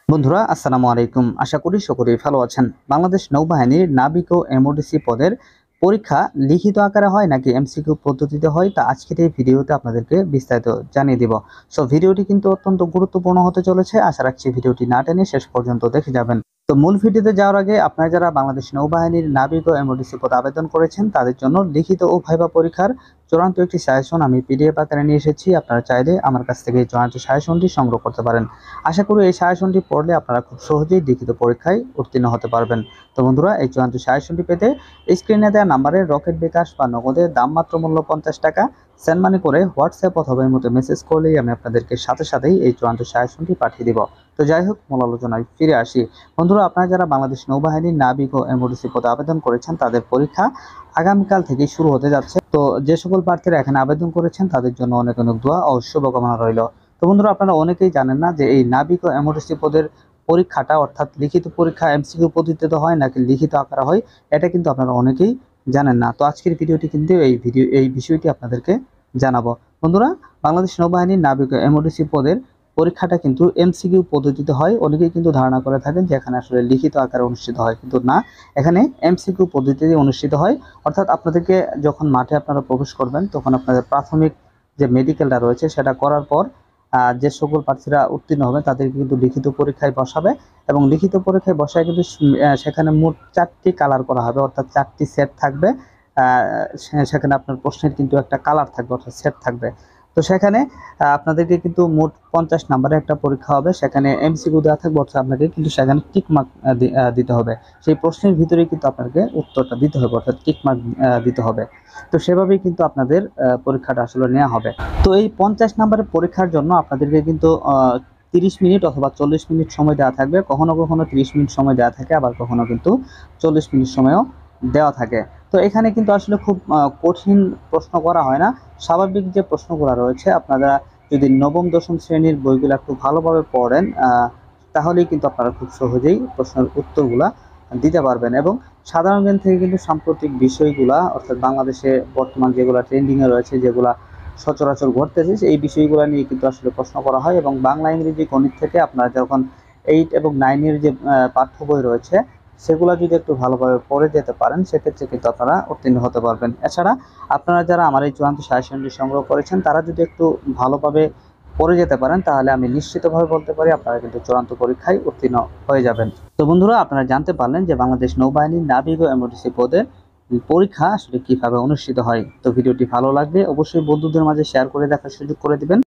বন্ধুরা আসসালামু আলাইকুম। আশা করি সকলেই ভালো আছেন। বাংলাদেশ নৌবাহিনীর নাবিক ও এমওডিসি পদের পরীক্ষা লিখিত আকারে হয় নাকি এমসিকিউ পদ্ধতিতে হয় তা আজকের এই ভিডিওতে আপনাদেরকে বিস্তারিত জানিয়ে দিব। সো ভিডিওটি কিন্তু অত্যন্ত গুরুত্বপূর্ণ হতে চলেছে। আশা রাখছি ভিডিওটি না টেনে শেষ পর্যন্ত দেখে যাবেন। তো মূল ভিডিওতে যাওয়ার আগে আপনারা যারা বাংলাদেশ নৌবাহিনীর নাবিক ও এমওডিসি পদে আবেদন করেছেন তাদের জন্য লিখিত ও ভাইবা পরীক্ষার চূড়ান্ত একটি সাজেশন আমি পিডিএফ আকারে নিয়ে এসেছি। আপনারা চাইলে আমার কাছ থেকে এই চূড়ান্ত সাজেশনটি সংগ্রহ করতে পারেন। আশা করি এই সাজেশনটি পড়লে আপনারা খুব সহজেই লিখিত পরীক্ষায় উত্তীর্ণ হতে পারবেন। তো বন্ধুরা, এই চূড়ান্ত সাজেশনটি পেতে স্ক্রিনে দেওয়া নাম্বারে রকেট বিকাশ বা নগদে দাম মাত্র মূল্য 50 টাকা সেন্ড মানি করে হোয়াটসঅ্যাপ অথবা এর মধ্যে মেসেজ করলেই আমি আপনাদেরকে সাথে সাথেই এই চূড়ান্ত সাজেশনটি পাঠিয়ে দিব। তো যাই হোক, মূল আলোচনায় ফিরে আসি। বন্ধুরা, আপনারা যারা বাংলাদেশ নৌবাহিনীর নাবিক ও এমওডিসি পদে আবেদন করেছেন তাদের পরীক্ষা আগামীকাল থেকে শুরু হতে যাচ্ছে। তো যে সকল প্রার্থীরা এখানে আবেদন করেছেন তাদের জন্য অনেক অনেক দোয়া ও শুভকামনা রইল। তো বন্ধুরা, আপনারা অনেকেই জানেন না যে এই নাবিক ও এমওডিসি পদের পরীক্ষাটা অর্থাৎ লিখিত পরীক্ষা এমসিকিউ পদ্ধতিতে হয় নাকি লিখিত আকারে হয়, এটা কিন্তু আপনারা অনেকেই জানেন না। তো আজকের ভিডিওটি কিন্তু এই বিষয়টি আপনাদেরকে জানাবো। বন্ধুরা, বাংলাদেশ নৌবাহিনীর নাবিক ও এমওডিসি পদের পরীক্ষাটা কিন্তু এমসিকিউ পদ্ধতিতে হয়। অনেকেই কিন্তু ধারণা করে থাকেন যে এখানে আসলে লিখিত আকারে অনুষ্ঠিত হয়, কিন্তু না, এখানে এমসিকিউ পদ্ধতিতে অনুষ্ঠিত হয়। অর্থাৎ আপনাদেরকে যখন মাঠে আপনারা প্রবেশ করবেন তখন আপনাদের প্রাথমিক যে মেডিকেলটা রয়েছে সেটা করার পর যে সকল প্রার্থীরা উত্তীর্ণ হবে তাদেরকে কিন্তু লিখিত পরীক্ষায় বসাবে এবং লিখিত পরীক্ষায় বসায় কিন্তু সেখানে মোট 4টি কালার করা হবে, অর্থাৎ 4টি সেট থাকবে। সেখানে আপনার প্রশ্নের কিন্তু একটা কালার থাকবে, অর্থাৎ সেট থাকবে। তো সেখানে আপনাদেরকে কিন্তু মোট 50 নম্বরের একটা পরীক্ষা হবে। সেখানে এমসিকিউ দেওয়া থাকবে, অর্থাৎ আপনাকে কিন্তু সেখানে টিক মার্ক দিতে হবে। সেই প্রশ্নের ভিতরে কিন্তু আপনাকে উত্তরটা দিতে হবে, অর্থাৎ টিক মার্ক দিতে হবে। তো সেভাবেই কিন্তু আপনাদের পরীক্ষাটা আসলে নেওয়া হবে। তো এই 50 নম্বরের পরীক্ষার জন্য আপনাদেরকে কিন্তু 30 মিনিট অথবা 40 মিনিট সময় দেওয়া থাকবে। কখনো কখনো 30 মিনিট সময় দেওয়া থাকে, আবার কখনো কিন্তু 40 মিনিট সময়ও দেওয়া থাকে। তো এখানে কিন্তু আসলে খুব কঠিন প্রশ্ন করা হয় না। স্বাভাবিক যে প্রশ্নগুলো রয়েছে, আপনারা যদি নবম দশম শ্রেণীর বইগুলো একটু ভালোভাবে পড়েন তাহলেই কিন্তু আপনারা খুব সহজেই প্রশ্নের উত্তরগুলা দিতে পারবেন। এবং সাধারণ জ্ঞান থেকে কিন্তু সাম্প্রতিক বিষয়গুলা, অর্থাৎ বাংলাদেশে বর্তমান যেগুলো ট্রেন্ডিংয়ে রয়েছে, যেগুলা সচরাচর ঘটতেছে, এই বিষয়গুলো নিয়ে কিন্তু আসলে প্রশ্ন করা হয়। এবং বাংলা ইংরেজি গণিত থেকে আপনারা যখন 8 এবং 9-এর যে পাঠ্য বই রয়েছে সেগুলো যদি একটু ভালোভাবে পড়ে যেতে পারেন সেক্ষেত্রে কিন্তু আপনারা উত্তীর্ণ হতে পারবেন। এছাড়া আপনারা যারা আমার এই চূড়ান্ত সাজেশনটি সংগ্রহ করেছেন তারা যদি একটু ভালোভাবে পড়ে যেতে পারেন তাহলে আমি নিশ্চিতভাবে বলতে পারি আপনারা কিন্তু চূড়ান্ত পরীক্ষায় উত্তীর্ণ হয়ে যাবেন। তো বন্ধুরা, আপনারা জানতে পারলেন যে বাংলাদেশ নৌবাহিনীর নাবিক ও এমওডিসি পদে পরীক্ষা আসলে কিভাবে অনুষ্ঠিত হয়। তো ভিডিওটি ভালো লাগলে অবশ্যই বন্ধুদের মাঝে শেয়ার করে দেখার সুযোগ করে দিবেন।